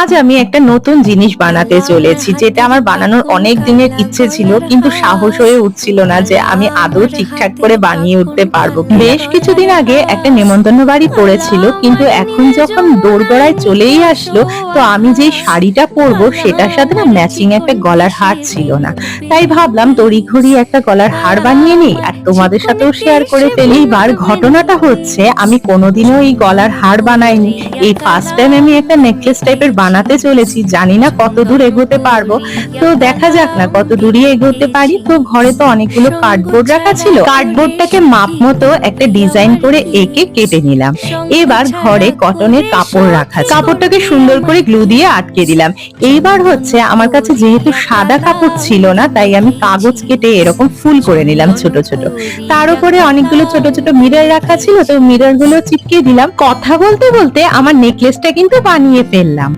আজ আমি একটা নতুন জিনিস বানাতে চলেছি, যেটা আমার বানানোর অনেক দিনের ইচ্ছে ছিল, কিন্তু সাহস হয়ে উঠছিল না যে আমি আদৌ ঠিকঠাক করে বানিয়ে উঠতে পারবো কিনা। বেশ কিছুদিন আগে একটা নেমন্তন্ন বাড়ি পড়েছিল, কিন্তু এখন যখন দোরগোড়ায় চলেই আসলো, তো আমি যে শাড়িটা পরবো সেটার সাথে না ম্যাচিং একটা গলার হার ছিল না। তাই ভাবলাম তড়িঘড়ি একটা গলার হার বানিয়ে নিই আর তোমাদের সাথেও শেয়ার করে ফেলি। এইবার ঘটনাটা হচ্ছে, আমি কোনোদিনও এই গলার হার বানাইনি। এই ফার্স্ট টাইম আমি একটা নেকলেস টাইপের বানাতে চলেছি। জানি না কত দূর এগোতে পারবো, তো দেখা যাক না কত দূরই এগোতে পারি। তো ঘরে তো অনেকগুলো কার্ডবোর্ড রাখা ছিল, কার্ডবোর্ডটাকে মাপ মতো একটা ডিজাইন করে এঁকে কেটে নিলাম। এবার ঘরে কটনের কাপড় রাখা ছিল, কাপড়টাকে সুন্দর করে গ্লু দিয়ে আটকে দিলাম। এইবার হচ্ছে আমার কাছে যেহেতু সাদা কাপড় ছিল না, তাই আমি কাগজ কেটে এরকম ফুল করে নিলাম ছোট ছোট। তার উপরে অনেকগুলো ছোট ছোট মিরর রাখা ছিল, তো মিরর গুলো চিপকে দিলাম। কথা বলতে বলতে আমার নেকলেসটা কিন্তু বানিয়ে ফেললাম।